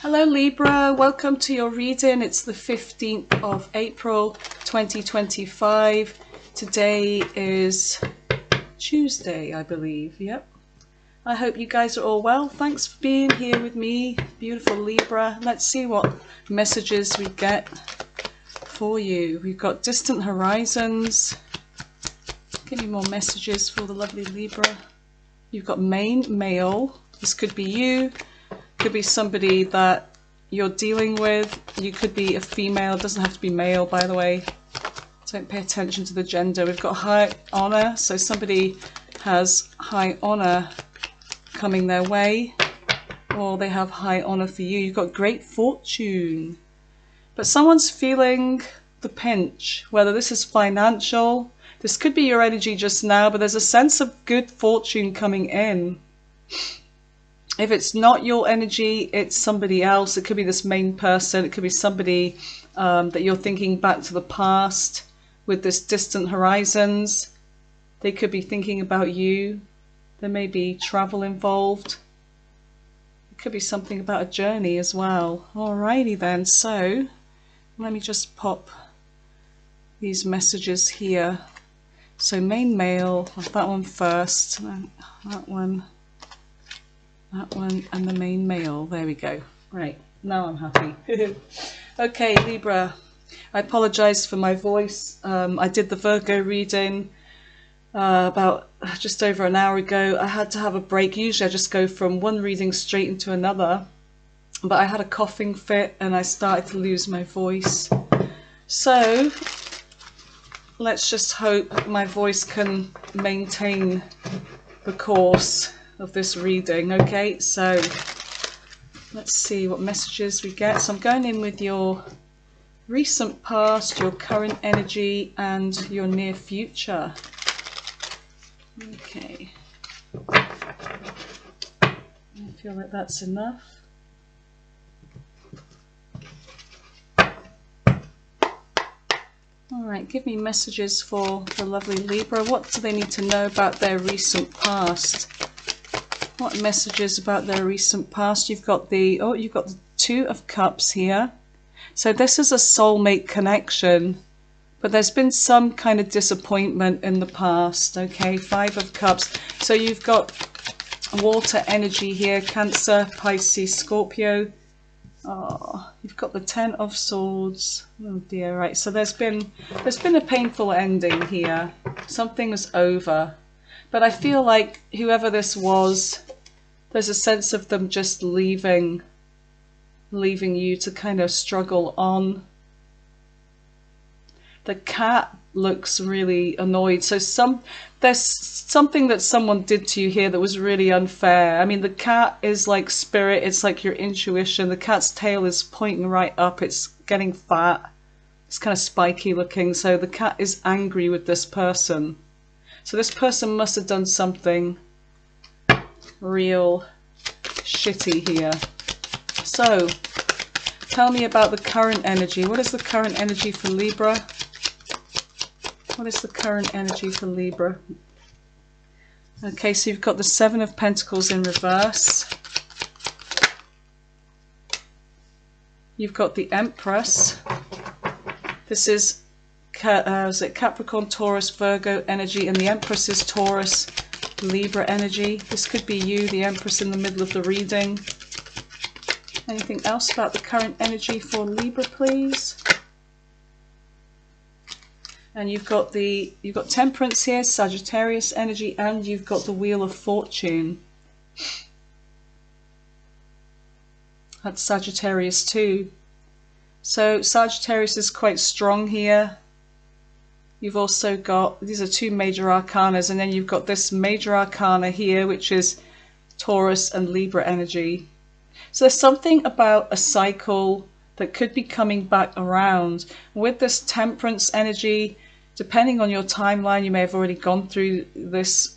Hello Libra, welcome to your reading. It's the 15th of April 2025. Today is Tuesday, I believe. Yep. I hope you guys are all well. Thanks for being here with me, beautiful Libra. Let's see what messages we get for you. We've got distant horizons. Give me more messages for the lovely Libra. You've got main male. This could be you. Could be somebody that you're dealing with. You could be a female. It doesn't have to be male, by the way. Don't pay attention to the gender. We've got high honor. So somebody has high honor coming their way, or they have high honor for you. You've got great fortune, but someone's feeling the pinch, whether this is financial. This could be your energy just now, but there's a sense of good fortune coming in. If it's not your energy, it's somebody else. It could be this main person. It could be somebody that you're thinking back to the past with this distant horizons. They could be thinking about you. There may be travel involved. It could be something about a journey as well. Alrighty then, so let me just pop these messages here. So main male, that one first, that one, and the main male. There we go. Right, now I'm happy. Okay, Libra, I apologize for my voice. I did the Virgo reading about just over an hour ago. I had to have a break. Usually I just go from one reading straight into another, but I had a coughing fit and I started to lose my voice. So let's just hope my voice can maintain the course of this reading. Okay, so let's see what messages we get. So I'm going in with your recent past, your current energy, and your near future. Okay, I feel like that's enough. Alright, give me messages for the lovely Libra. What do they need to know about their recent past? What messages about their recent past? You've got the Two of Cups here. So this is a soulmate connection, but there's been some kind of disappointment in the past. Okay, Five of Cups. So you've got water energy here, Cancer, Pisces, Scorpio. Oh, you've got the Ten of Swords. Oh dear, right. So there's been a painful ending here. Something was over. But I feel like whoever this was, there's a sense of them just leaving you to kind of struggle on. The cat looks really annoyed. So there's something that someone did to you here that was really unfair. I mean, the cat is like spirit. It's like your intuition. The cat's tail is pointing right up. It's getting fat. It's kind of spiky looking. So the cat is angry with this person. So this person must have done something real shitty here. So tell me about the current energy. What is the current energy for Libra? What is the current energy for Libra? Okay, so you've got the Seven of Pentacles in reverse. You've got the Empress. This is Capricorn, Taurus, Virgo energy, and the Empress is Taurus, Libra energy. This could be you, the Empress, in the middle of the reading. Anything else about the current energy for Libra, please? And you've got Temperance here, Sagittarius energy, and you've got the Wheel of Fortune. That's Sagittarius too. So Sagittarius is quite strong here. You've also got, these are two major arcanas, and then you've got this major arcana here, which is Taurus and Libra energy. So there's something about a cycle that could be coming back around. With this Temperance energy, depending on your timeline, you may have already gone through this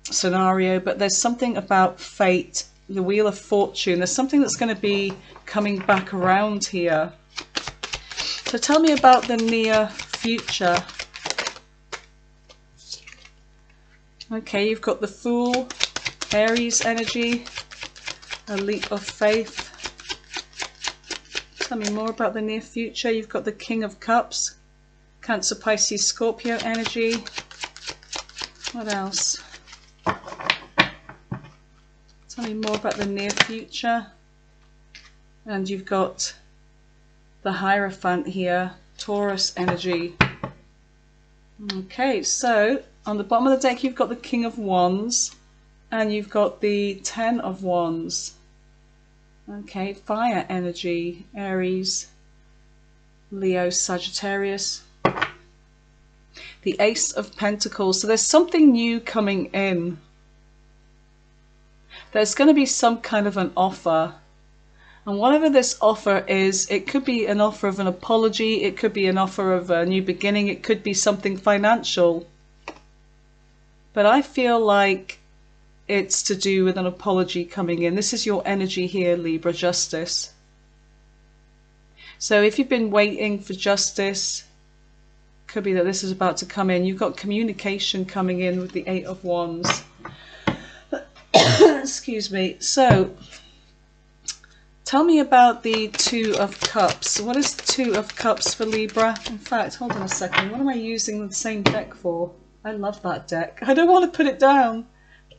scenario, but there's something about fate, the Wheel of Fortune. There's something that's going to be coming back around here. So tell me about the near future. Okay, you've got the Fool, Aries energy, a leap of faith, Tell me more about the near future. You've got the King of Cups, Cancer, Pisces, Scorpio energy. What else? Tell me more about the near future. And you've got the Hierophant here, Taurus energy. Okay, so on the bottom of the deck you've got the King of Wands and you've got the Ten of Wands. Okay, fire energy, Aries, Leo, Sagittarius. The Ace of Pentacles. So there's something new coming in. There's going to be some kind of an offer. And whatever this offer is, it could be an offer of an apology, it could be an offer of a new beginning, it could be something financial. But I feel like it's to do with an apology coming in. This is your energy here, Libra, justice. So if you've been waiting for justice, could be that this is about to come in. You've got communication coming in with the Eight of Wands. Excuse me. So tell me about the Two of Cups. What is Two of Cups for Libra? In fact, hold on a second. What am I using the same deck for? I love that deck. I don't want to put it down,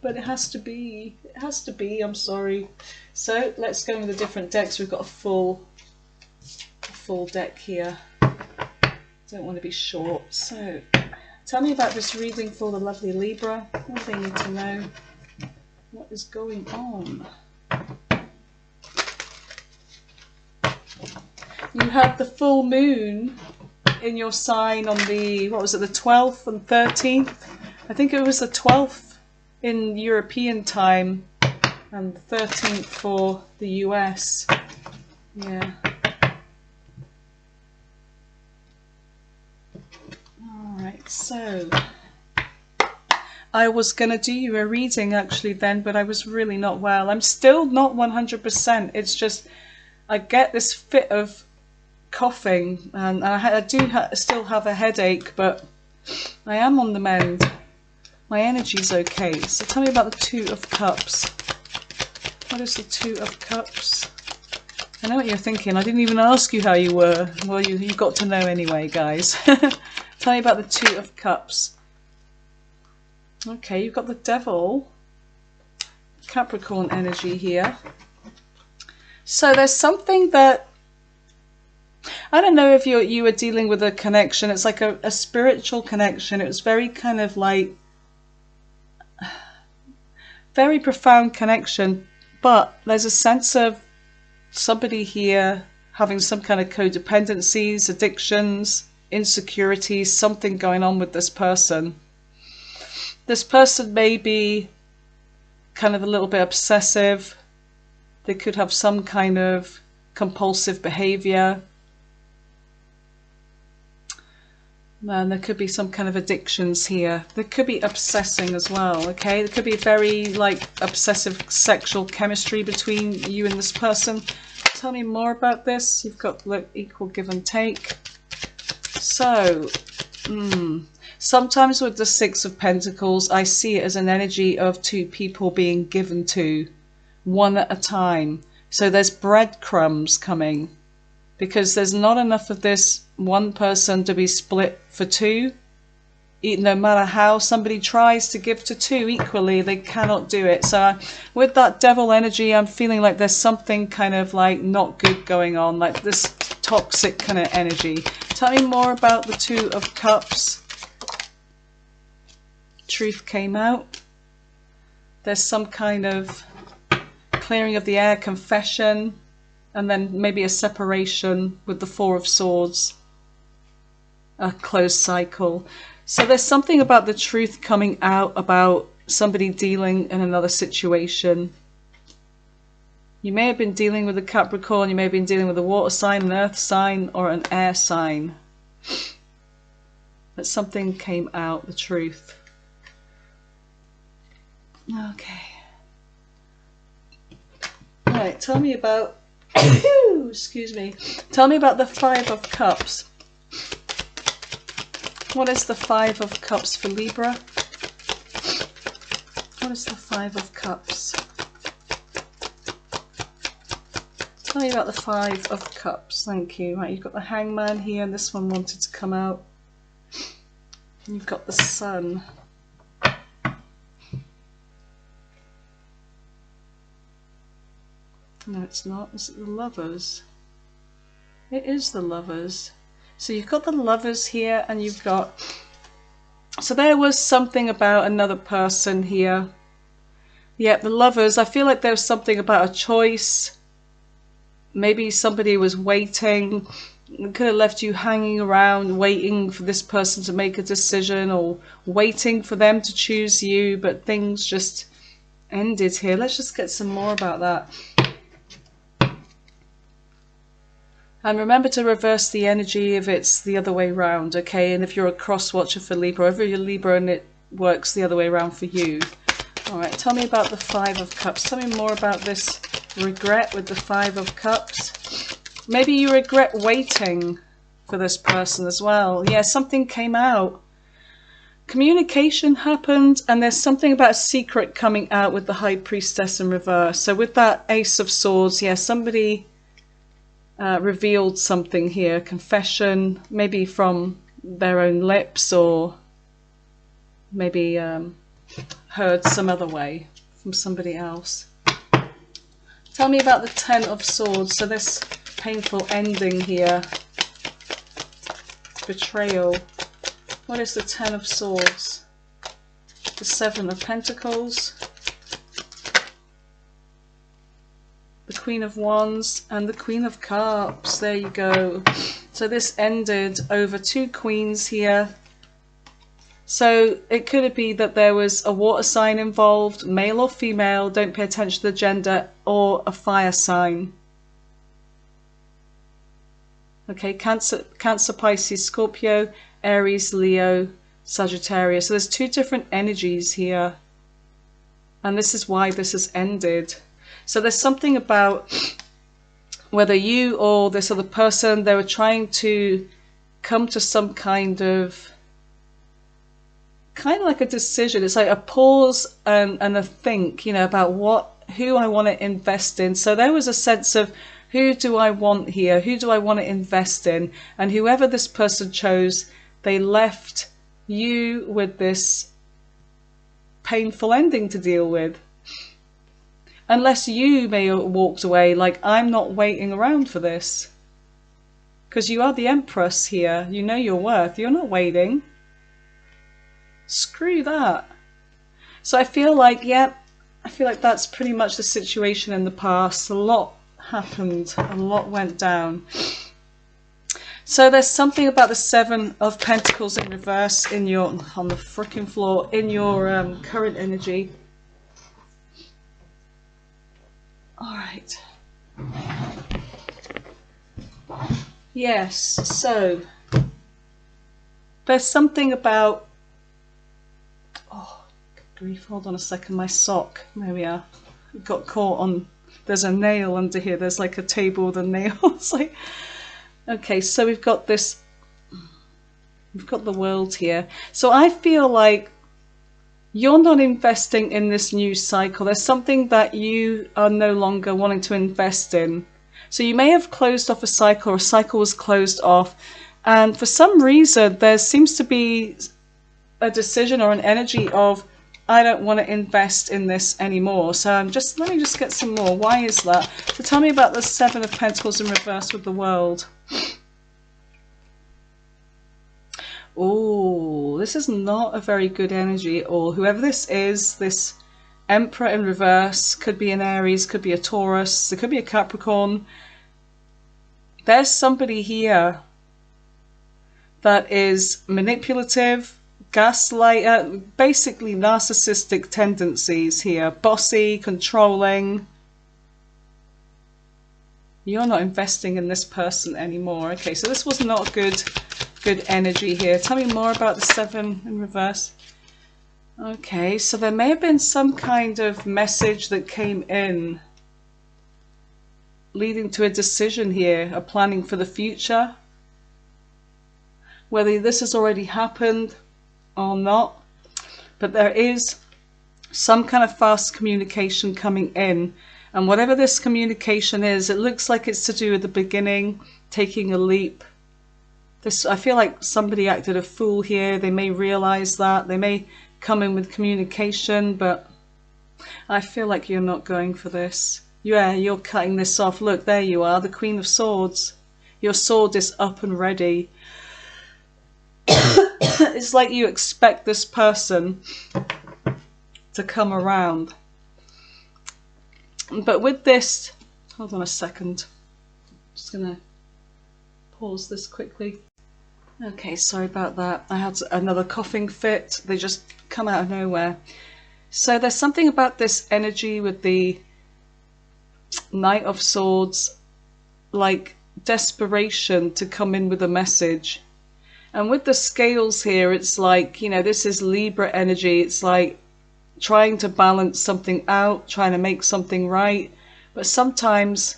but it has to be. It has to be. I'm sorry. So let's go with the different decks. We've got a full deck here. Don't want to be short. So tell me about this reading for the lovely Libra. What do they need to know? What is going on? You have the full moon in your sign on the, what was it, the 12th and 13th? I think it was the 12th in European time and the 13th for the US. Yeah. Alright, so I was going to do you a reading actually then, but I was really not well. I'm still not 100%. It's just I get this fit of coughing and I do still have a headache, but I am on the mend. My energy's okay. So tell me about the Two of Cups. What is the Two of Cups? I know what you're thinking. I didn't even ask you how you were. Well, you got to know anyway, guys. Tell me about the Two of Cups. Okay, you've got the Devil, Capricorn energy here. So there's something that, I don't know if you were dealing with a connection. It's like a spiritual connection. It was very kind of like, very profound connection. But there's a sense of somebody here having some kind of codependencies, addictions, insecurities, something going on with this person. This person may be kind of a little bit obsessive. They could have some kind of compulsive behavior. And there could be some kind of addictions here. There could be obsessing as well, okay? There could be very like obsessive sexual chemistry between you and this person. Tell me more about this. You've got like equal give and take. So, sometimes with the Six of Pentacles, I see it as an energy of two people being given to, one at a time. So there's breadcrumbs coming, because there's not enough of this one person to be split for two. No matter how somebody tries to give to two equally, they cannot do it. So with that Devil energy, I'm feeling like there's something kind of like not good going on, like this toxic kind of energy. Tell me more about the Two of Cups. Truth came out. There's some kind of clearing of the air, confession, and then maybe a separation with the Four of Swords. A closed cycle. So there's something about the truth coming out about somebody dealing in another situation. You may have been dealing with a Capricorn, you may have been dealing with a water sign, an earth sign, or an air sign. But something came out, the truth. Okay. Alright, tell me about, excuse me, tell me about the Five of Cups. What is the Five of Cups for Libra? What is the Five of Cups? Tell me about the Five of Cups. Thank you. Right, you've got the Hangman here, and this one wanted to come out. And you've got the Sun. No, it's not. Is it the Lovers? It is the Lovers. So you've got the Lovers here, and you've got... So there was something about another person here. Yeah, the Lovers. I feel like there was something about a choice. Maybe somebody was waiting. It could have left you hanging around, waiting for this person to make a decision, or waiting for them to choose you, but things just ended here. Let's just get some more about that. And remember to reverse the energy if it's the other way round, okay? And if you're a cross watcher for Libra, if you're Libra and it works the other way around for you. All right, tell me about the Five of Cups. Tell me more about this regret with the Five of Cups. Maybe you regret waiting for this person as well. Yeah, something came out. Communication happened, and there's something about a secret coming out with the High Priestess in reverse. So with that Ace of Swords, yeah, somebody... revealed something here, confession, maybe from their own lips, or maybe heard some other way from somebody else. Tell me about the Ten of Swords. So this painful ending here, betrayal. What is the Ten of Swords? The Seven of Pentacles, the Queen of Wands, and the Queen of Cups. There you go. So this ended over two queens here. So it could be that there was a water sign involved, male or female, don't pay attention to the gender, or a fire sign. Okay, Cancer, Pisces, Scorpio, Aries, Leo, Sagittarius. So there's two different energies here. And this is why this has ended. So there's something about whether you or this other person, they were trying to come to some kind of like a decision. It's like a pause and a think, you know, about who I want to invest in. So there was a sense of, who do I want here? Who do I want to invest in? And whoever this person chose, they left you with this painful ending to deal with. Unless you may have walked away like, I'm not waiting around for this. Because you are the Empress here. You know your worth. You're not waiting. Screw that. So I feel like, yeah, I feel like that's pretty much the situation in the past. A lot happened. A lot went down. So there's something about the Seven of Pentacles in reverse on the frickin' floor, in your current energy. All right. Yes, so there's something about, oh, good grief, hold on a second, my sock, there we are, got caught on, there's a nail under here, there's like a table with a nail. It's like, okay, so we've got this, we've got the World here. So I feel like you're not investing in this new cycle. There's something that you are no longer wanting to invest in. So you may have closed off a cycle, or a cycle was closed off, and for some reason there seems to be a decision or an energy of, I don't want to invest in this anymore. So let me just get some more. Why is that? So tell me about the Seven of Pentacles in reverse with the World. Oh, this is not a very good energy at all. Whoever this is, this Emperor in reverse, could be an Aries, could be a Taurus, it could be a Capricorn. There's somebody here that is manipulative, gaslighter, basically narcissistic tendencies here, bossy, controlling. You're not investing in this person anymore. Okay, so this was not good energy here. Tell me more about the Seven in reverse. Okay, so there may have been some kind of message that came in leading to a decision here, a planning for the future. Whether this has already happened or not, but there is some kind of fast communication coming in, And whatever this communication is, it looks like it's to do with the beginning, taking a leap. I feel like somebody acted a fool here. They may realize that. They may come in with communication, but I feel like you're not going for this. Yeah, you're cutting this off. Look, there you are, the Queen of Swords. Your sword is up and ready. It's like you expect this person to come around. But with this, hold on a second. I'm just going to pause this quickly. Okay, sorry about that. I had another coughing fit. They just come out of nowhere. So there's something about this energy with the Knight of Swords, like desperation to come in with a message. And with the scales here, it's like, you know, this is Libra energy. It's like trying to balance something out, trying to make something right. But sometimes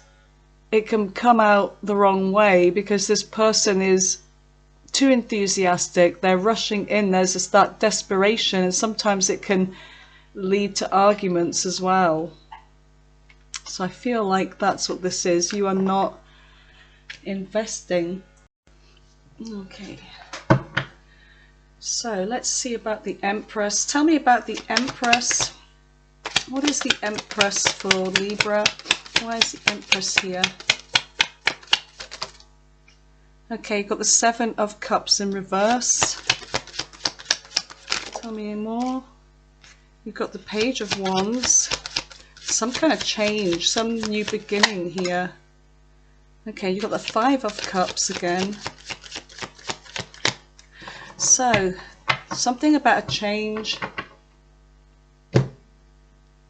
it can come out the wrong way because this person is too enthusiastic. They're rushing in. There's that desperation, and sometimes it can lead to arguments as well. So I feel like that's what this is. You are not investing. Okay. So let's see about the Empress. Tell me about the Empress. What is the Empress for Libra? Why is the Empress here? Okay, you've got the Seven of Cups in reverse. Tell me more. You've got the Page of Wands. Some kind of change, some new beginning here. Okay, you've got the Five of Cups again. So, something about a change.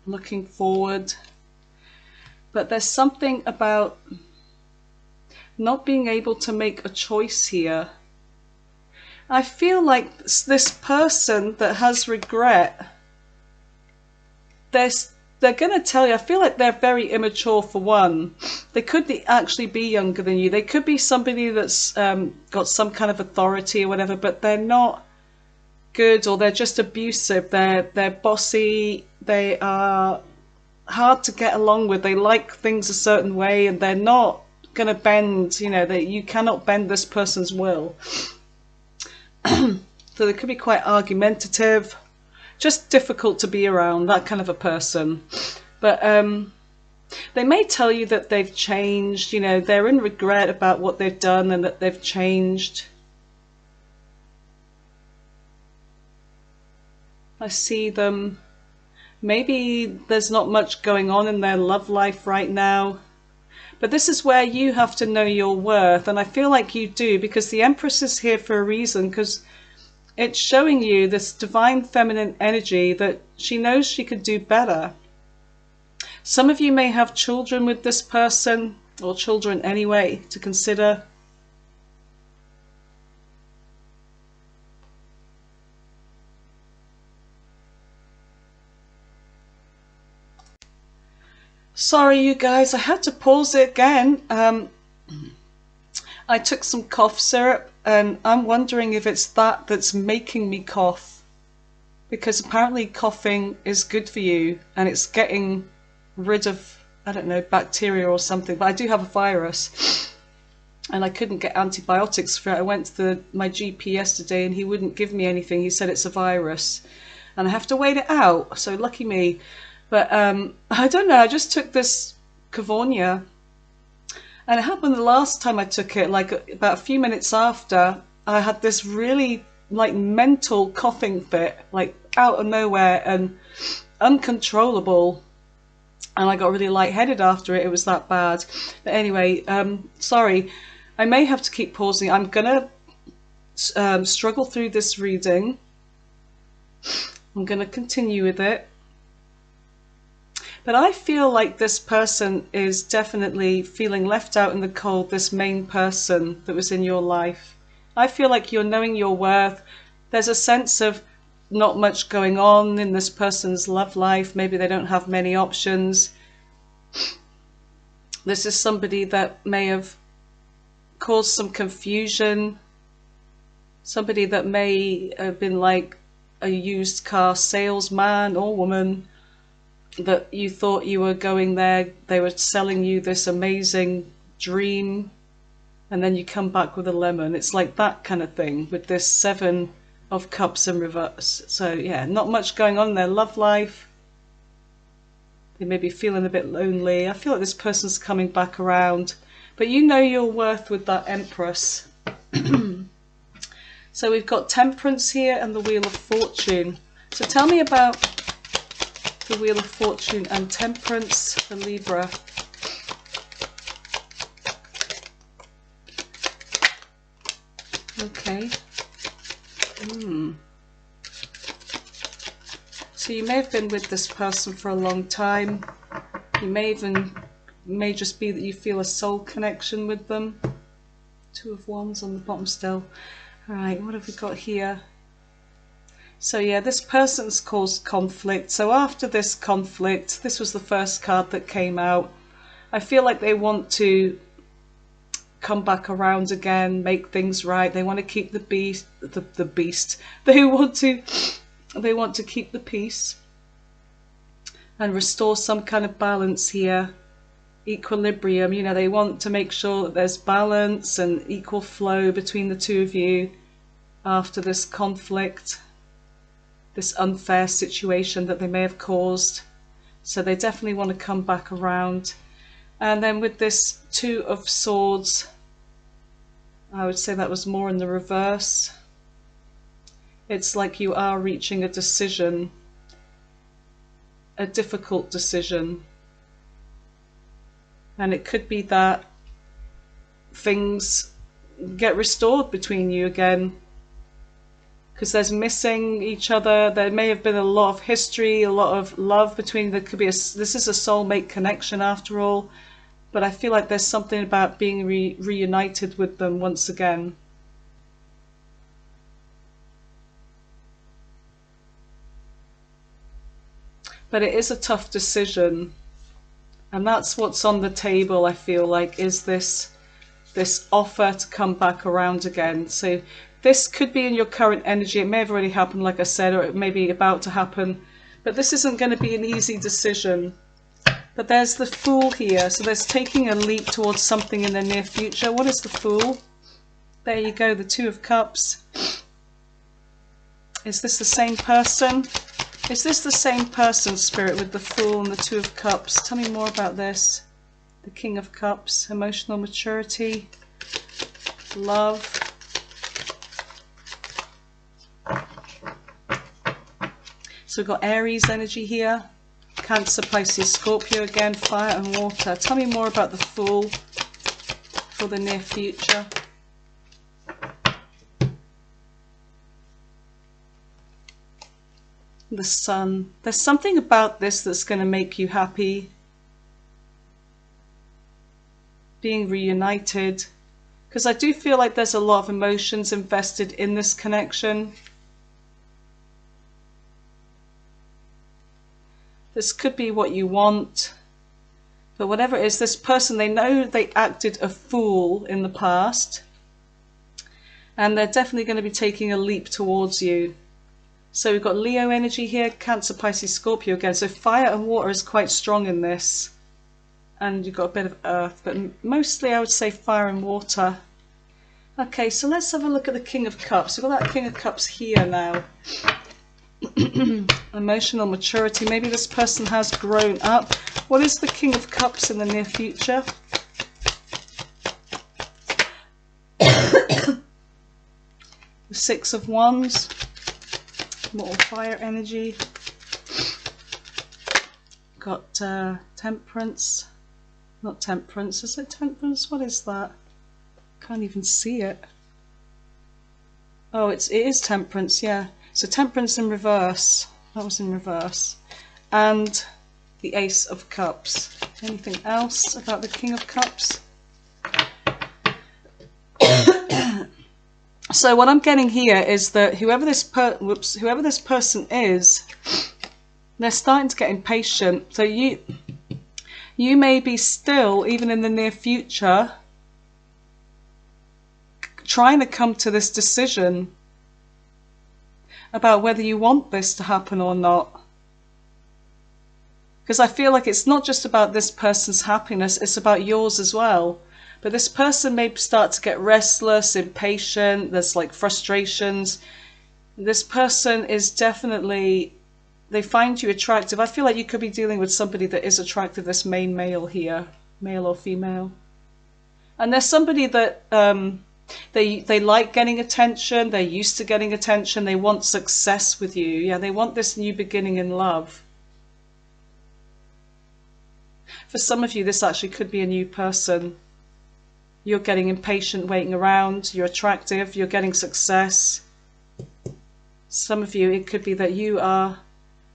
Looking forward. But there's something about not being able to make a choice here. I feel like this person that has regret, they're going to tell you, I feel like they're very immature for one. They could actually be younger than you. They could be somebody that's got some kind of authority or whatever, but they're not good, or they're just abusive. They're bossy. They are hard to get along with. They like things a certain way, and they're not going to bend, you know, you cannot bend this person's will. So they could be quite argumentative, just difficult to be around, that kind of a person. But they may tell you that they've changed, you know, they're in regret about what they've done and that they've changed. I see them, maybe there's not much going on in their love life right now. But this is where you have to know your worth, and I feel like you do, because the Empress is here for a reason, because it's showing you this divine feminine energy that she knows she could do better. Some of you may have children with this person, or children anyway, to consider. Sorry you guys, I had to pause it again. I took some cough syrup, and I'm wondering if it's that's making me cough, because apparently coughing is good for you and it's getting rid of, I don't know, bacteria or something. But I do have a virus and I couldn't get antibiotics for it. I went to my GP yesterday and he wouldn't give me anything. He said it's a virus and I have to wait it out, so lucky me. But I don't know, I just took this Cavonia, and it happened the last time I took it, like about a few minutes after, I had this really like mental coughing fit, like out of nowhere and uncontrollable, and I got really lightheaded after it. It was that bad. But anyway, sorry, I may have to keep pausing. I'm gonna struggle through this reading. I'm gonna continue with it. But I feel like this person is definitely feeling left out in the cold, this main person that was in your life. I feel like you're knowing your worth. There's a sense of not much going on in this person's love life. Maybe they don't have many options. This is somebody that may have caused some confusion. Somebody that may have been like a used car salesman or woman. that you thought you were going there, they were selling you this amazing dream, and then you come back with a lemon. It's like that kind of thing with this Seven of Cups in reverse. So yeah, not much going on in their love life. They may be feeling a bit lonely. I feel like this person's coming back around, but you know your worth with that Empress. So we've got Temperance here and the Wheel of Fortune. So tell me about the Wheel of Fortune and Temperance for Libra. Okay. So you may have been with this person for a long time. You may just be that you feel a soul connection with them. Two of Wands on the bottom still. Alright, what have we got here? So yeah, this person's caused conflict. So after this conflict, this was the first card that came out. I feel like they want to come back around again, make things right. They want to keep the beast. They want to keep the peace and restore some kind of balance here, equilibrium. You know, they want to make sure that there's balance and equal flow between the two of you after this conflict, this unfair situation that they may have caused. So they definitely want to come back around. And then with this Two of Swords, I would say that was more in the reverse. It's like you are reaching a decision, a difficult decision. And it could be that things get restored between you again, because there's missing each other. There may have been a lot of history, a lot of love between. There could be this is a soulmate connection after all, but I feel like there's something about being reunited with them once again. But it is a tough decision, and that's what's on the table. I feel like is this offer to come back around again. So this could be in your current energy. It may have already happened, like I said, or it may be about to happen. But this isn't going to be an easy decision. But there's the Fool here. So there's taking a leap towards something in the near future. What is the Fool? There you go, the Two of Cups. Is this the same person? Is this the same person, Spirit, with the Fool and the Two of Cups? Tell me more about this. The King of Cups, emotional maturity, love. So we've got Aries energy here. Cancer, Pisces, Scorpio again, fire and water. Tell me more about the Fool for the near future. The Sun. There's something about this that's going to make you happy. Being reunited. Because I do feel like there's a lot of emotions invested in this connection. This could be what you want. But whatever it is, this person, they know they acted a fool in the past. And they're definitely going to be taking a leap towards you. So we've got Leo energy here, Cancer, Pisces, Scorpio again. So fire and water is quite strong in this. And you've got a bit of earth, but mostly I would say fire and water. Okay, so let's have a look at the King of Cups. We've got that King of Cups here now. Emotional maturity. Maybe this person has grown up. What is the King of Cups in the near future? The Six of Wands. More fire energy. Got Temperance. Not Temperance. Is it Temperance? What is that? Can't even see it. Oh, it is Temperance, yeah. So Temperance in reverse. That was in reverse. And the Ace of Cups. Anything else about the King of Cups? So what I'm getting here is that whoever this person is, they're starting to get impatient. So you may be still, even in the near future, trying to come to this decision about whether you want this to happen or not. Because I feel like it's not just about this person's happiness, it's about yours as well. But this person may start to get restless, impatient, there's like frustrations. This person is definitely, they find you attractive. I feel like you could be dealing with somebody that is attractive, this main male here, male or female. And there's somebody that they like getting attention, they're used to getting attention, they want success with you. Yeah, they want this new beginning in love. For some of you, this actually could be a new person. You're getting impatient, waiting around, you're attractive, you're getting success. Some of you, it could be that you are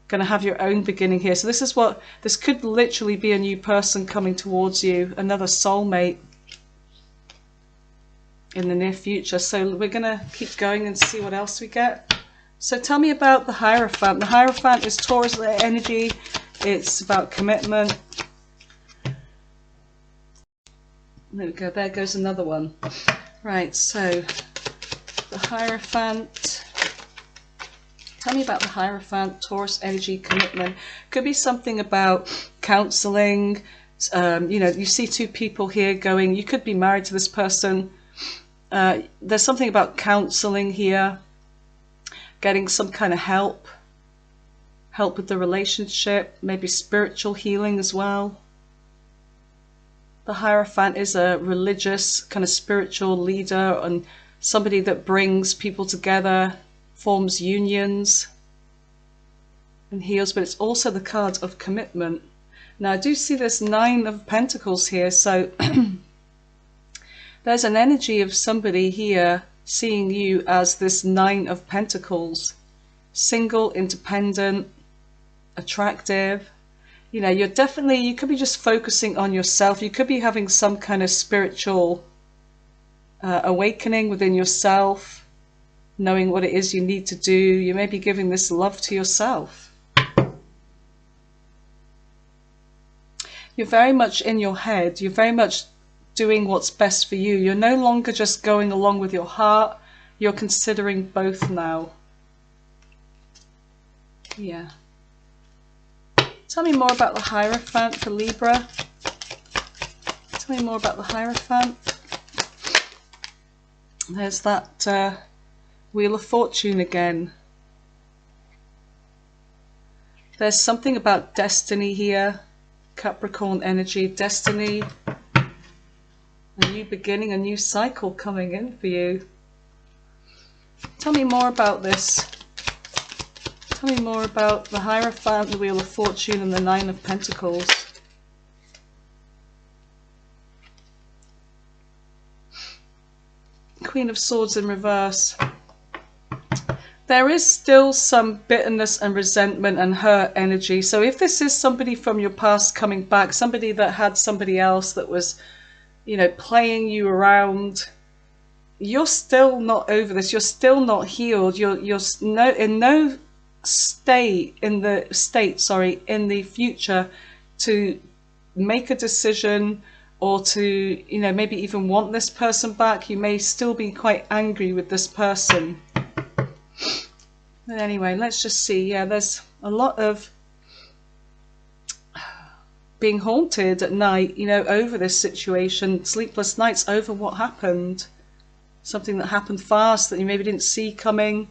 going to have your own beginning here. So this could literally be a new person coming towards you, another soulmate in the near future. So we're going to keep going and see what else we get. So tell me about the Hierophant. The Hierophant is Taurus energy. It's about commitment. There we go, there goes another one. Right, so the Hierophant. Tell me about the Hierophant, Taurus energy, commitment. Could be something about counseling. You know, you see two people here going, you could be married to this person. There's something about counseling here, getting some kind of help with the relationship, maybe spiritual healing as well. The Hierophant is a religious kind of spiritual leader and somebody that brings people together, forms unions and heals, but it's also the card of commitment. Now I do see this Nine of Pentacles here, so there's an energy of somebody here seeing you as this Nine of Pentacles, single, independent, attractive. You know, you could be just focusing on yourself. You could be having some kind of spiritual awakening within yourself, knowing what it is you need to do. You may be giving this love to yourself. You're very much in your head. You're very much doing what's best for you. You're no longer just going along with your heart. You're considering both now. Yeah. Tell me more about the Hierophant for Libra. Tell me more about the Hierophant. There's that Wheel of Fortune again. There's something about destiny here. Capricorn energy, destiny. A new beginning, a new cycle coming in for you. Tell me more about this. Tell me more about the Hierophant, the Wheel of Fortune, and the Nine of Pentacles. Queen of Swords in reverse. There is still some bitterness and resentment and hurt energy. So if this is somebody from your past coming back, somebody that had somebody else that was, you know, playing you around, you're still not over this. You're still not healed. You're in no state in the future to make a decision or to, you know, maybe even want this person back. You may still be quite angry with this person. But anyway, let's just see. Yeah, there's a lot of being haunted at night, you know, over this situation, sleepless nights over what happened. Something that happened fast that you maybe didn't see coming.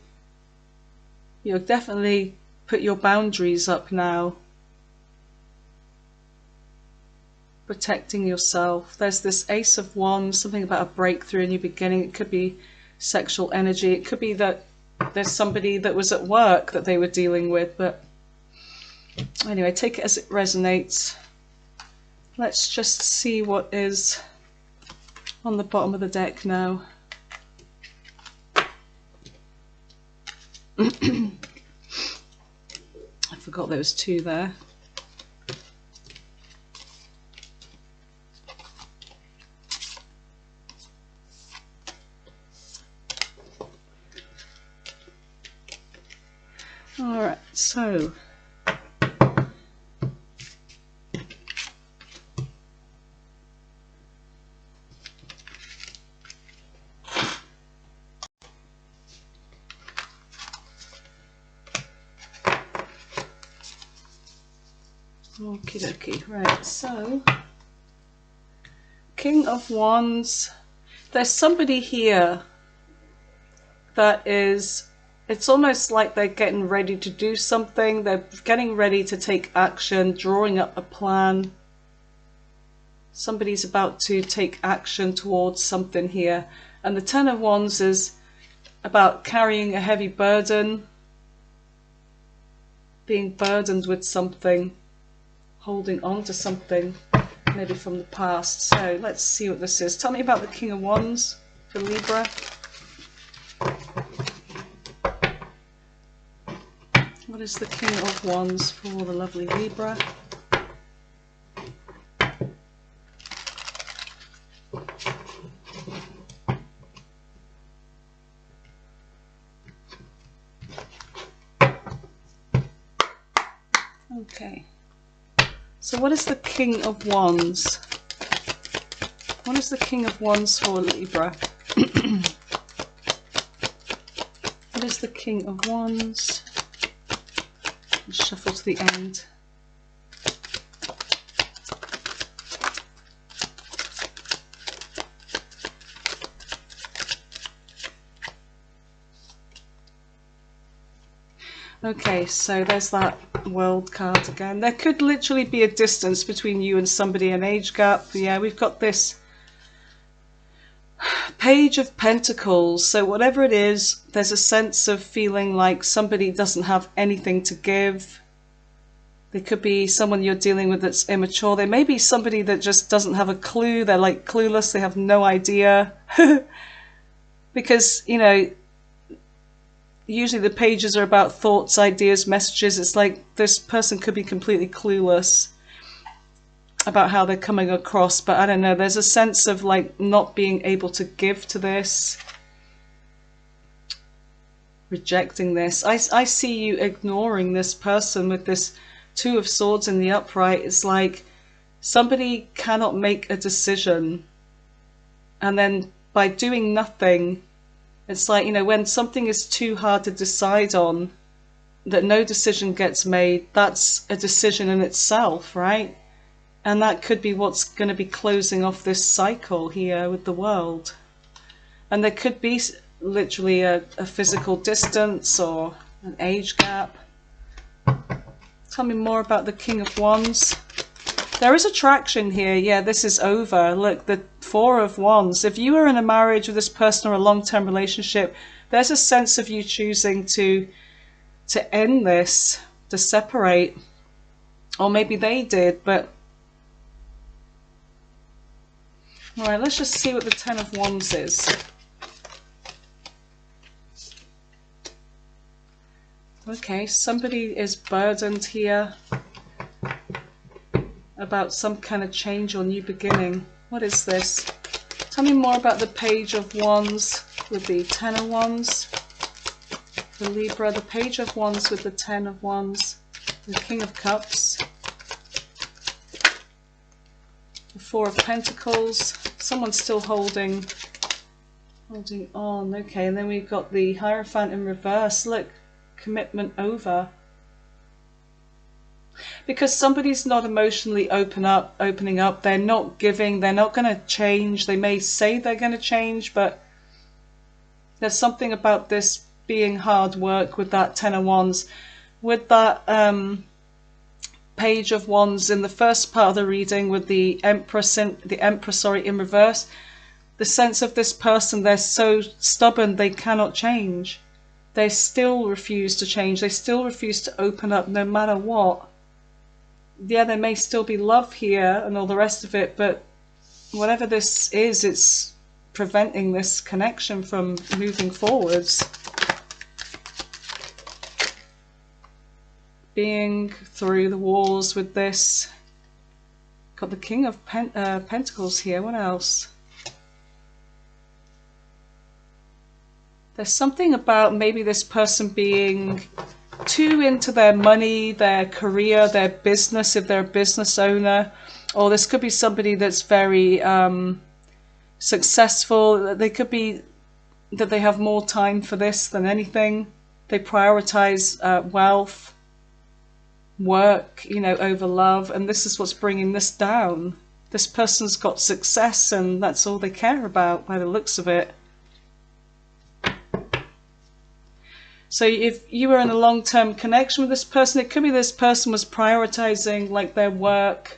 You know, definitely put your boundaries up now. Protecting yourself. There's this Ace of Wands, something about a breakthrough, a new beginning. It could be sexual energy. It could be that there's somebody that was at work that they were dealing with. But anyway, take it as it resonates. Let's just see what is on the bottom of the deck now. I forgot there was two there. All right, so Okie dokie. Right, so King of Wands. There's somebody here that is, it's almost like they're getting ready to do something. They're getting ready to take action, drawing up a plan. Somebody's about to take action towards something here. And the Ten of Wands is about carrying a heavy burden, being burdened with something, holding on to something, maybe from the past. So let's see what this is. Tell me about the King of Wands for Libra. What is the King of Wands for the lovely Libra? Okay. So what is the King of Wands? What is the King of Wands for Libra? What is the King of Wands? Let's shuffle to the end. Okay, so there's that World card again. There could literally be a distance between you and somebody, an age gap. Yeah, we've got this Page of Pentacles. So whatever it is, there's a sense of feeling like somebody doesn't have anything to give. There could be someone you're dealing with that's immature. There may be somebody that just doesn't have a clue. They're like clueless. They have no idea. Because, you know, usually the pages are about thoughts, ideas, messages. It's like this person could be completely clueless about how they're coming across, but I don't know, there's a sense of like not being able to give to this, rejecting this. I see you ignoring this person with this Two of Swords in the upright. It's like somebody cannot make a decision, and then by doing nothing, it's like, you know, when something is too hard to decide on, that no decision gets made, that's a decision in itself, right? And that could be what's going to be closing off this cycle here with the World. And there could be literally a physical distance or an age gap. Tell me more about the King of Wands. There is attraction here. Yeah, this is over. Look, the Four of Wands. If you are in a marriage with this person or a long-term relationship, there's a sense of you choosing to end this, to separate. Or maybe they did, but... Alright, let's just see what the Ten of Wands is. Okay, somebody is burdened here about some kind of change or new beginning. What is this? Tell me more about the Page of Wands with the Ten of Wands. The Libra, the Page of Wands with the Ten of Wands. The King of Cups. The Four of Pentacles. Someone's still holding on. Okay, and then we've got the Hierophant in reverse. Look, commitment over. Because somebody's not emotionally opening up, they're not giving, they're not going to change. They may say they're going to change, but there's something about this being hard work with that Ten of Wands. With that Page of Wands in the first part of the reading with the Empress in reverse, the sense of this person, they're so stubborn they cannot change. They still refuse to change. They still refuse to open up no matter what. Yeah, there may still be love here and all the rest of it, but whatever this is, it's preventing this connection from moving forwards. Being through the walls with this. Got the King of Pentacles here. What else? There's something about maybe this person being too into their money, their career, their business, if they're a business owner. Or this could be somebody that's very successful. They could be that they have more time for this than anything. They prioritize wealth, work, you know, over love, and this is what's bringing this down. This person's got success and that's all they care about by the looks of it. So if you were in a long-term connection with this person, it could be this person was prioritizing like their work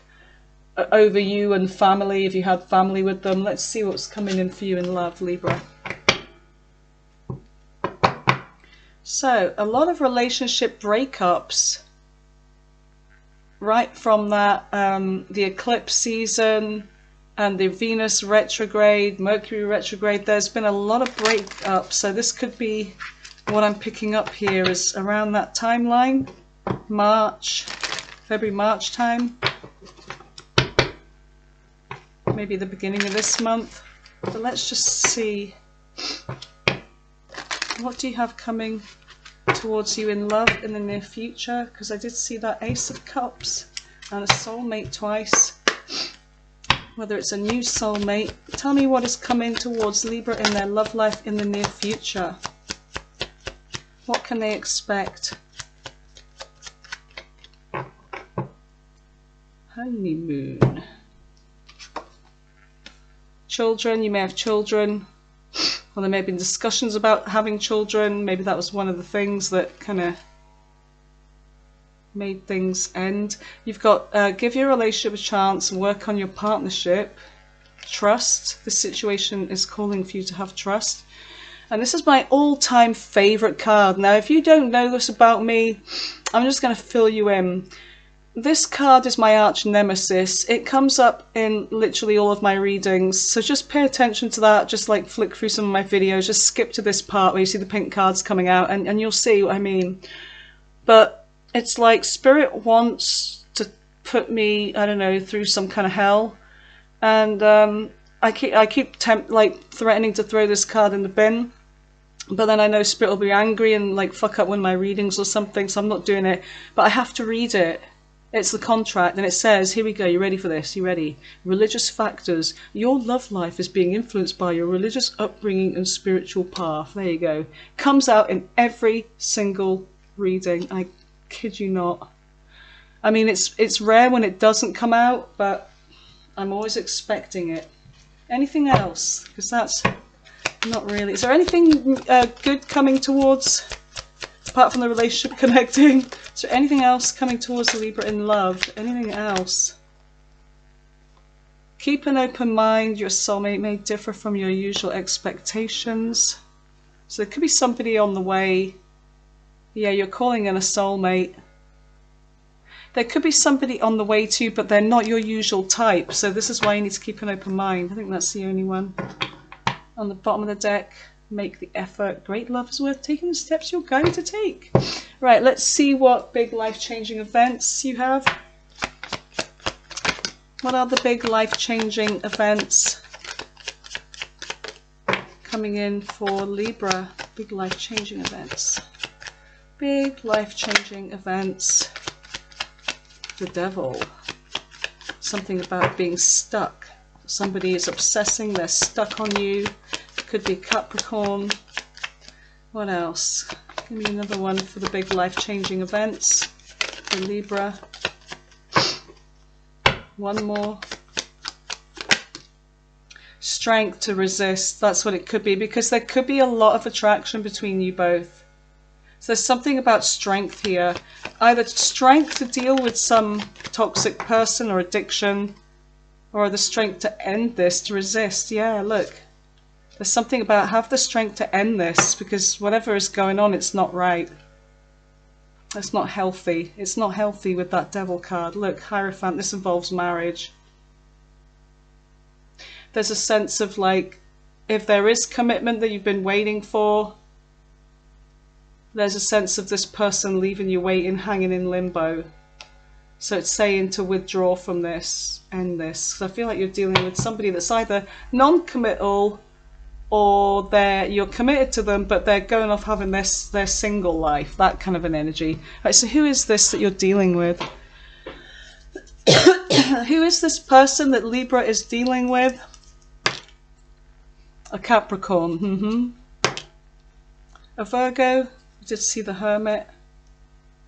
over you and family, if you had family with them. Let's see what's coming in for you in love, Libra. So a lot of relationship breakups right from that, the eclipse season and the Venus retrograde, Mercury retrograde. There's been a lot of breakups. So this could be what I'm picking up here is around that timeline, March, February, March time. Maybe the beginning of this month. But let's just see. What do you have coming towards you in love in the near future? Because I did see that Ace of Cups and a soulmate twice. Whether it's a new soulmate. Tell me what is coming towards Libra in their love life in the near future. What can they expect? Honeymoon. Children, you may have children. Well, there may have been discussions about having children. Maybe that was one of the things that kind of made things end. You've got give your relationship a chance and work on your partnership. Trust. This situation is calling for you to have trust. And this is my all-time favorite card. Now, if you don't know this about me, I'm just going to fill you in. This card is my arch nemesis. It comes up in literally all of my readings, so just pay attention to that. Just like flick through some of my videos, just skip to this part where you see the pink cards coming out, and you'll see what I mean. But it's like Spirit wants to put me, I don't know, through some kind of hell, and I keep threatening to throw this card in the bin. But then I know Spirit will be angry and like fuck up one of my readings or something, so I'm not doing it. But I have to read it. It's the contract, and it says, here we go, you ready for this? You ready? Religious factors. Your love life is being influenced by your religious upbringing and spiritual path. There you go. Comes out in every single reading. I kid you not. I mean, it's rare when it doesn't come out, but I'm always expecting it. Anything else? Because that's not really. Is there anything good coming towards, apart from the relationship connecting? Is there anything else coming towards the Libra in love? Anything else? Keep an open mind. Your soulmate may differ from your usual expectations. So there could be somebody on the way. Yeah, you're calling in a soulmate. There could be somebody on the way too, but they're not your usual type. So this is why you need to keep an open mind. I think that's the only one. On the bottom of the deck, make the effort. Great love is worth taking the steps you're going to take. Right, let's see what big life-changing events you have. What are the big life-changing events coming in for Libra? Big life-changing events. Big life-changing events. The Devil. Something about being stuck. Somebody is obsessing, they're stuck on you. Could be Capricorn. What else? Give me another one for the big life-changing events for Libra. One more. Strength to resist. That's what it could be, because there could be a lot of attraction between you both. So there's something about strength here. Either strength to deal with some toxic person or addiction, or the strength to end this, to resist. Yeah, look. There's something about have the strength to end this, because whatever is going on, it's not right. It's not healthy. It's not healthy with that Devil card. Look, Hierophant, this involves marriage. There's a sense of like, if there is commitment that you've been waiting for, there's a sense of this person leaving you waiting, hanging in limbo. So it's saying to withdraw from this, end this. Because I feel like you're dealing with somebody that's either non-committal, or you're committed to them, but they're going off having their single life, that kind of an energy. Right, so who is this that you're dealing with? Who is this person that Libra is dealing with? A Capricorn. A Virgo. I did see the Hermit.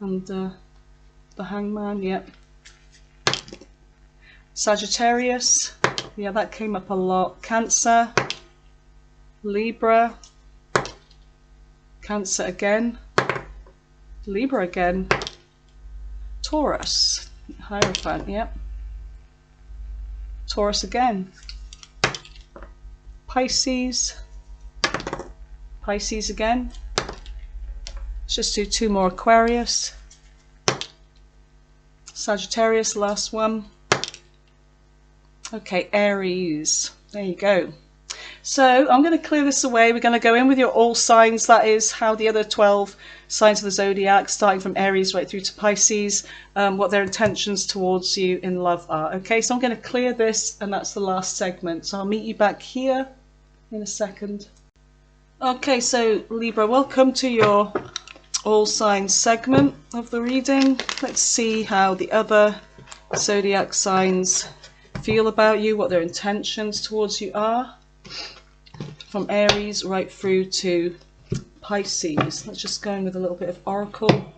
And The Hangman, yep. Sagittarius, yeah, that came up a lot. Cancer, Libra, Cancer again, Libra again, Taurus, Hierophant, yep. Taurus again, Pisces, Pisces again. Let's just do 2 more. Aquarius, Sagittarius, last one. Okay, Aries, there you go. So I'm going to clear this away. We're going to go in with your all signs. That is how the other 12 signs of the zodiac, starting from Aries right through to Pisces, what their intentions towards you in love are. Okay, so I'm going to clear this, and that's the last segment. So I'll meet you back here in a second. Okay, so Libra, welcome to your all signs segment of the reading. Let's see how the other zodiac signs feel about you, what their intentions towards you are. From Aries right through to Pisces. Let's just go in with a little bit of Oracle.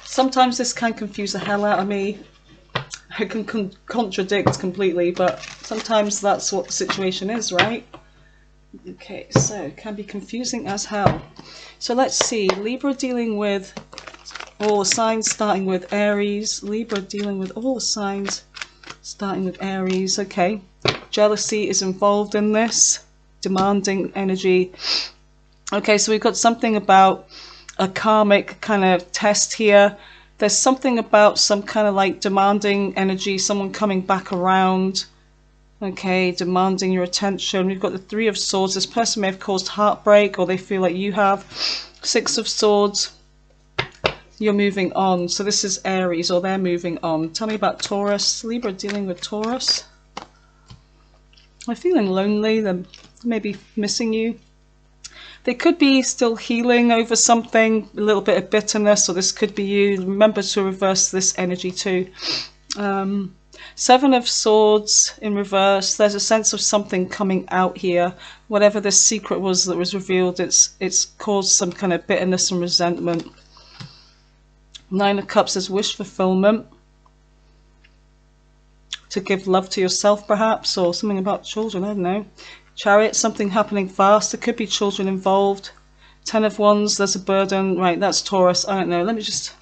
Sometimes this can confuse the hell out of me. I can contradict completely, but sometimes that's what the situation is, right? Okay, so it can be confusing as hell. So let's see. Libra dealing with all the signs starting with Aries. Libra dealing with all the signs starting with Aries. Okay. Jealousy is involved in this. Demanding energy. Okay, so we've got something about a karmic kind of test here. There's something about some kind of like demanding energy, someone coming back around. Okay, demanding your attention. We've got the 3 of Swords. This person may have caused heartbreak, or they feel like you have. 6 of Swords. You're moving on. So this is Aries, or they're moving on. Tell me about Taurus. Libra dealing with Taurus. They're feeling lonely. They're maybe missing you. They could be still healing over something, a little bit of bitterness, or this could be you. Remember to reverse this energy too. 7 of Swords in reverse. There's a sense of something coming out here. Whatever this secret was that was revealed, it's caused some kind of bitterness and resentment. 9 of Cups is wish fulfillment. To give love to yourself perhaps, or something about children, I don't know. Chariot, something happening fast. There could be children involved. 10 of Wands, there's a burden. Right, that's Taurus. I don't know. Let me just...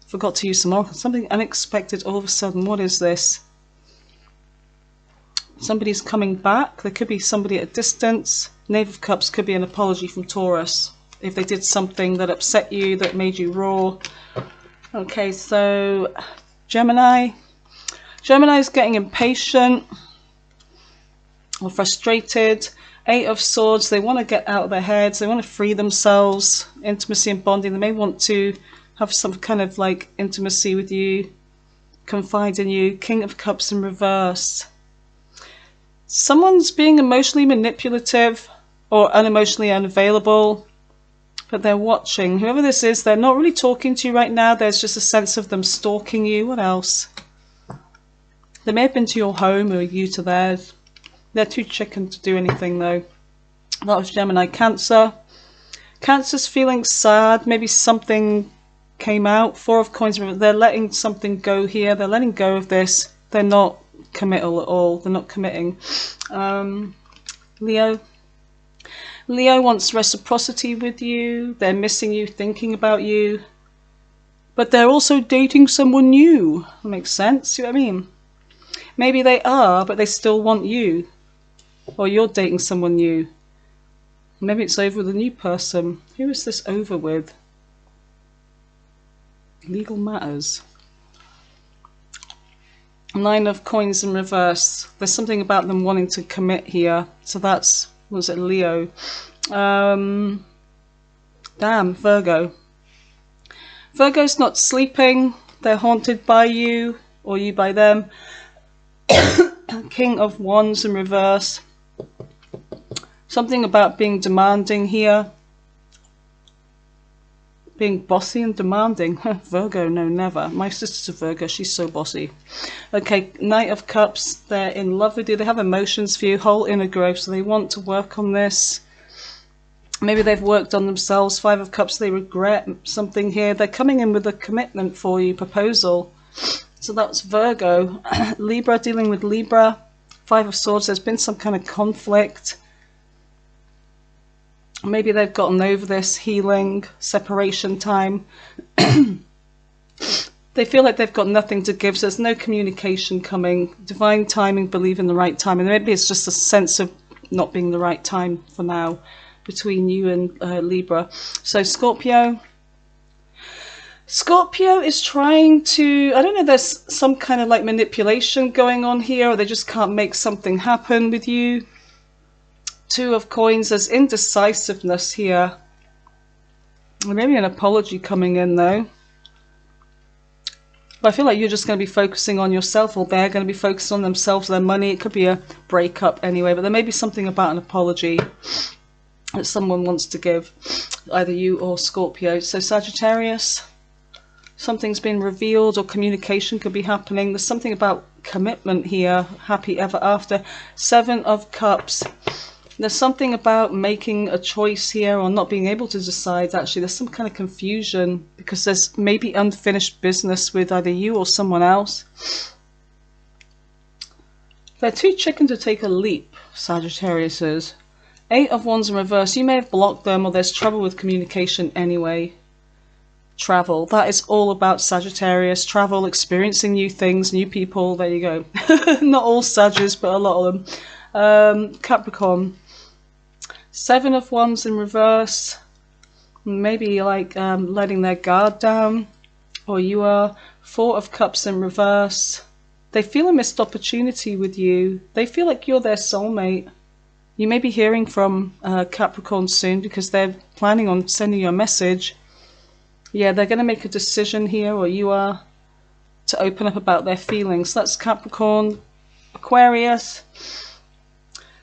Forgot to use some more. Something unexpected all of a sudden. What is this? Somebody's coming back. There could be somebody at a distance. Knave of Cups could be an apology from Taurus. If they did something that upset you, that made you raw. Okay, so Gemini. Gemini's getting impatient or frustrated. 8 of Swords, they want to get out of their heads, they want to free themselves. Intimacy and bonding, they may want to have some kind of like intimacy with you, confide in you. King of Cups in reverse. Someone's being emotionally manipulative or unemotionally unavailable, but they're watching. Whoever this is, they're not really talking to you right now. There's just a sense of them stalking you. What else? They may have been to your home or you to theirs. They're too chicken to do anything though. That was Gemini. Cancer. Cancer's feeling sad. Maybe something came out. 4 of Coins. They're letting something go here. They're letting go of this. They're not committal at all. They're not committing. Leo. Leo wants reciprocity with you. They're missing you, thinking about you. But they're also dating someone new. That makes sense. See what I mean? Maybe they are, but they still want you. Or you're dating someone new. Maybe it's over with a new person. Who is this over with? Legal matters. 9 of Coins in reverse. There's something about them wanting to commit here. So that's, was it Leo? Damn, Virgo. Virgo's not sleeping. They're haunted by you, or you by them. King of Wands in reverse. Something about being demanding here. Being bossy and demanding. Virgo, no, never. My sister's a Virgo. She's so bossy. Okay, Knight of Cups. They're in love with you. They have emotions for you. Whole inner growth. So they want to work on this. Maybe they've worked on themselves. 5 of Cups, they regret something here. They're coming in with a commitment for you, proposal. So that's Virgo. Libra, dealing with Libra. 5 of Swords, there's been some kind of conflict. Maybe they've gotten over this, healing, separation time. They feel like they've got nothing to give, so there's no communication coming. Divine timing, believe in the right time. And maybe it's just a sense of not being the right time for now between you and Libra. So Scorpio. Scorpio is trying to, I don't know, there's some kind of like manipulation going on here, or they just can't make something happen with you. 2 of Coins, there's indecisiveness here. Maybe an apology coming in though. But I feel like you're just going to be focusing on yourself, or they're going to be focused on themselves, their money. It could be a breakup anyway, but there may be something about an apology that someone wants to give, either you or Scorpio. So Sagittarius, something's been revealed, or communication could be happening. There's something about commitment here, happy ever after. 7 of Cups. There's something about making a choice here, or not being able to decide. Actually, there's some kind of confusion because there's maybe unfinished business with either you or someone else. They're too chicken to take a leap, Sagittarius is. 8 of Wands in reverse. You may have blocked them, or there's trouble with communication anyway. Travel. That is all about Sagittarius. Travel, experiencing new things, new people. There you go. Not all Sagittarius, but a lot of them. Capricorn. 7 of Wands in reverse. Maybe like letting their guard down, or you are. 4 of Cups in reverse. They feel a missed opportunity with you. They feel like you're their soulmate. You may be hearing from Capricorn soon because they're planning on sending you a message. Yeah, they're going to make a decision here, or you are, to open up about their feelings. That's Capricorn. Aquarius.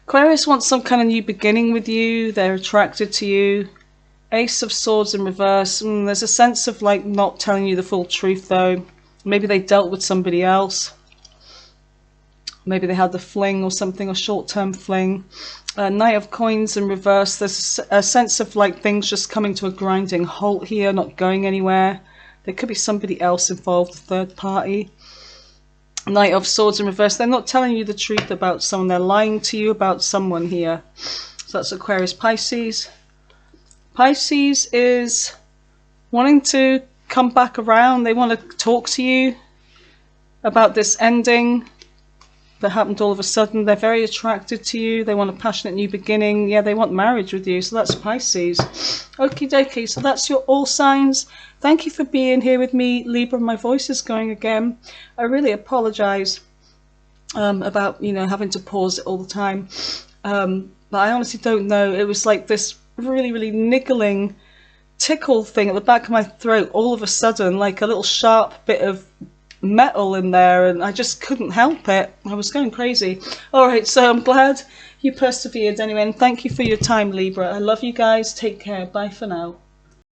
Aquarius wants some kind of new beginning with you. They're attracted to you. Ace of Swords in reverse. There's a sense of like not telling you the full truth though. Maybe they dealt with somebody else. Maybe they had the fling or something, a short-term fling. Knight of Coins in reverse. There's a sense of like things just coming to a grinding halt here, not going anywhere. There could be somebody else involved, a third party. Knight of Swords in reverse. They're not telling you the truth about someone. They're lying to you about someone here. So that's Aquarius. Pisces. Pisces is wanting to come back around. They want to talk to you about this ending that happened all of a sudden. They're very attracted to you. They want a passionate new beginning. Yeah, they want marriage with you. So that's Pisces. Okie dokie. So that's your all signs. Thank you for being here with me, Libra. My voice is going again. I really apologize about, you know, having to pause it all the time. But I honestly don't know. It was like this really, really niggling tickle thing at the back of my throat all of a sudden, like a little sharp bit of metal in there, and I just couldn't help it. I was going crazy. Alright, so I'm glad you persevered anyway, and thank you for your time, Libra. I love you guys. Take care. Bye for now.